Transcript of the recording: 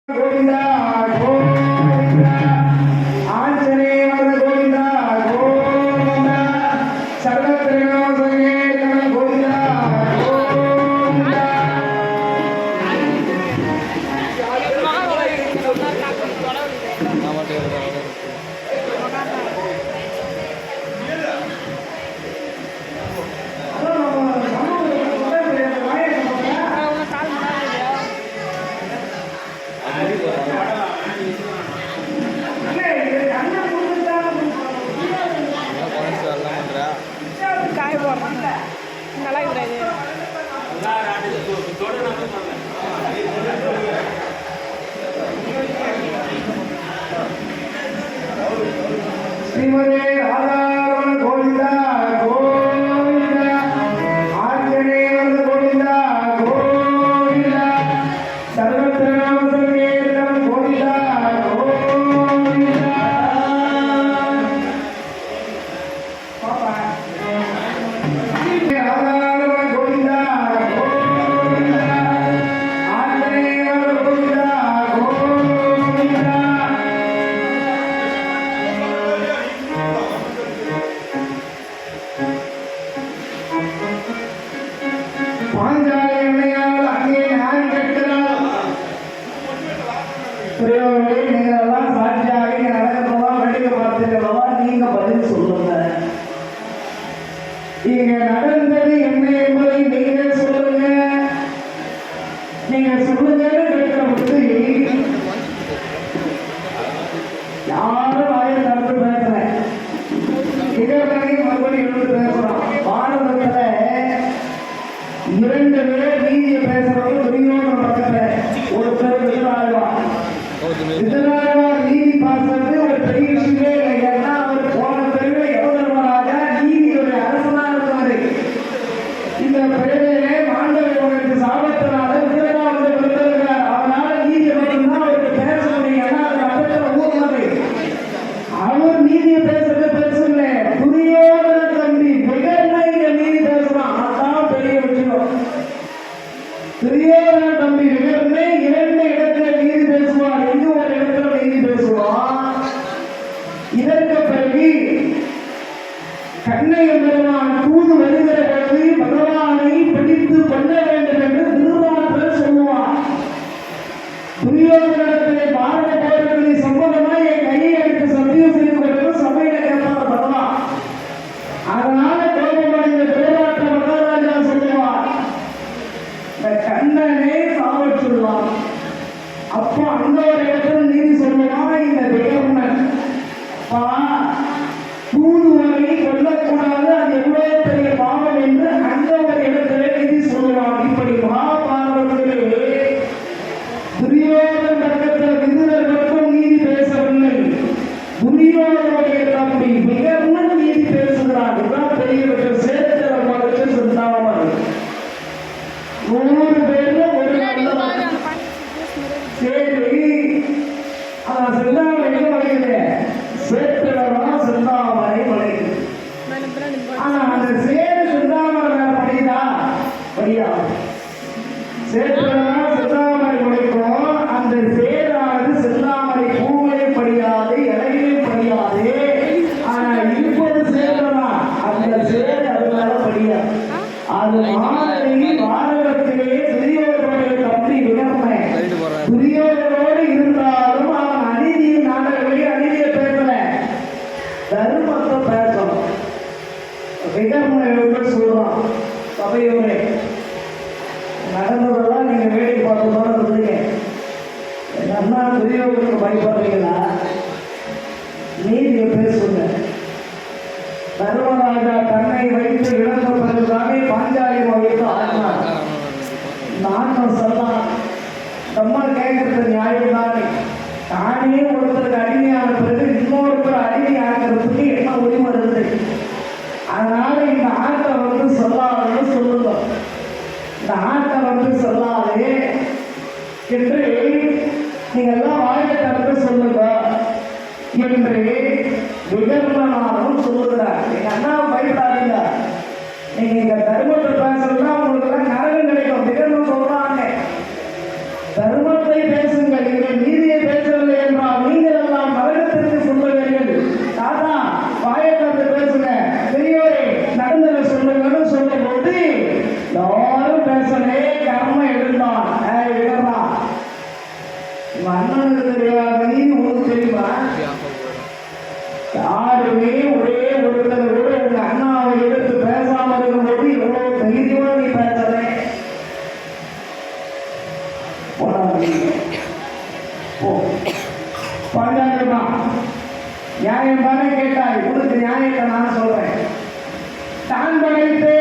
கோவிந்தா கோவிந்தா ஆஞ்சநேயர் கோவிந்தா கோவிந்தா சர்வத்திரநாம சங்கீர்த்தன கோவிந்தா கோவிந்தா ஸ்ரீமதே ராதாரமண கோவிந்தா கோவிந்தா ஆஞ்சநேயர் கோவிந்தா கோவிந்தா சர்வத்திரநாம சங்கீர்த்தன கோவிந்தா கோவிந்தா பாப்பா ராதாரமண கோவிந்தா கோவிந்தா ஆஞ்சநேயர் கோவிந்தா கோவிந்தா பாஞ்சாலி அம்மையால் அங்கே நான் கேட்கிறார் பெரியவர்களே, நீங்கள் எல்லாம் சாட்சியாக இங்க நடக்கிறதா வேடிக்கை பார்த்துக்கிறதா நீங்க பதில் சொல்லுங்க. இங்க நடந்தது என்ன என்பதை நீங்க சொல்லுங்க. நீங்க சொல்லுங்கன்னு கேட்கிறபோது யாரும் வாயை திறந்து பேசுறேன், இதற்கு மறுபடியும் எழுந்து பேசுறோம். பாரதத்துல இரண்டு பேர் நீதியை பேசுறவங்க துரியோதன பக்கத்துல ஒரு பேர் விருதாழ்வார். விருதாழ்வார் நீதி பார்க்கறது ஒரு பெரிய விஷயமே இல்லை. ஏன்னா அவர் போன பிறகு யமதர்மராஜா நீதியுடைய அரசனா இருந்தாரு. இந்த பிறவிலே மாண்டவர்களுக்கு சாபத்தினால விருதா வந்து விருந்திருக்கிறார். அதனால நீதியை மட்டும்தான் அவருக்கு பேச முடியும். ஏன்னா அது அப்பத்துல ஊர்மது. அவர் நீதியை பேசுறது பெருசு இல்லை. துரியோதன தம்பி மிகன்னா இங்க நீதி பேசுறான். அதான் பெரிய விஷயம். துரியோதன தம்பி விகர்ணே இரண்டு இடத்துல நீதி பேசுவார். இங்கு ஒரு இடத்துல நீதி பேசுவார். இதற்கு பிறகு கண்ணை பெருமான் தூது வருகிற பொழுது பகவானை பிடித்து பண்ண வேண்டும் என்று திருவாரூர் சொல்லுவார். துரியோதனத்திலே பாரத போர்களின் சம்பந்தமா என் கையை எடுத்து சத்தியம் செய்து கொண்டு சபையில கேட்பார் பகவான். அதனால கோபமடைந்த பேராட்ட மகாராஜா சொல்லுவார், இந்த கண்ணனை சாவச் சொல்லுவார். அப்போ அந்த ஒரு இடத்துல நீதி சொல்லுவான் இந்த விகர்ணன், தூதுவரை கொல்லக்கூடாது, அது எவ்வளவு பெரிய பாவம் என்று அந்த ஒரு இடத்துல நீதி சொல்லுவான். இப்படி மகாபாரதத்திலே துரியோதன பக்கத்தில் விதுரர் மட்டும் நீதி பேசவில்லை, துரியோதனுடைய தம்பி விகர்ணன் நீதி பேசுகிறார். இதுதான் பெரிய விஷயம். சேர்த்தர மகத்து சொன்னாமல் 100 பேர்ல ஒரு சரி அதான் செந்தாமரை மலைக்குது. சேத்திரமா செந்தாமரை மலைக்குது. ஆனா அந்த சேரு செந்தாமரை மேல படிதா படியா? சேத்திரமா செந்தாமரை மலைக்கும். அந்த சேரானது செந்தாமரை பூவிலே படியாது, இலையிலே படியாது. ஆனா இப்போது சேரமா அந்த சேரு அது மேல படியாது. அது மாதிரி பாரதத்திலே துரியோதனுடைய தம்பி விகர்ணன் துரியோதனோடு இருந்தாலும் அவன் அநீதியின் நாடகங்களை அநீதியை பேசல, தர்மத்தை பேசணும். விகர்ணன் சொல்றான், சபையோரே நடந்ததெல்லாம் நீங்க வேடி பார்த்ததோட இருந்தீங்க. எங்க அண்ணா துரியோதனுக்கு பயப்படுறீங்களா? நீதியை பேசுங்க. தர்மராஜா தன்னை வைத்து இழந்த பிறகுதானே பாஞ்சாலி வைத்து ஆடினார். நான் சொல்லலாம், நம்ம கேட்கறது நியாயம் தானே. தானே ஒருத்தருக்கு அடிமையான பிறகு இன்னொருத்தர் அடிமை ஆகிறதுக்கு என்ன உரிமை இருக்கு? அதனால இந்த ஆட்டை வந்து சொல்லாதுன்னு சொல்லுங்க. இந்த ஆட்டை வந்து சொல்லாதே என்று நீங்க எல்லாம் வாயை திறந்து சொல்லுங்க என்று விகர்ணனாரும் சொல்லுகிறார். எங்க அண்ணாவை பயப்படாதீங்க, நீங்க இந்த தர்மத்தை பேசுறதுனா உங்களுக்கு எல்லாம் நரகம் கிடைக்கும். விகர்ணன் சொல்றாங்க, தர்மத்தை பேசுங்கள். உங்க அண்ணனுக்கு தெரியாத நீதி உனக்கு தெரியுமா? யாருமே ஒரே ஒருத்தர் கூட உங்க அண்ணாவை எதிர்த்து பேசாம இருக்கும்போது எவ்வளவு தைரியமா நீ பேசுறேன். பாஞ்சாலிமா நியாயம் தானே கேட்டாய், உனக்கு நியாயத்தை நான் சொல்றேன். தான் படைத்தே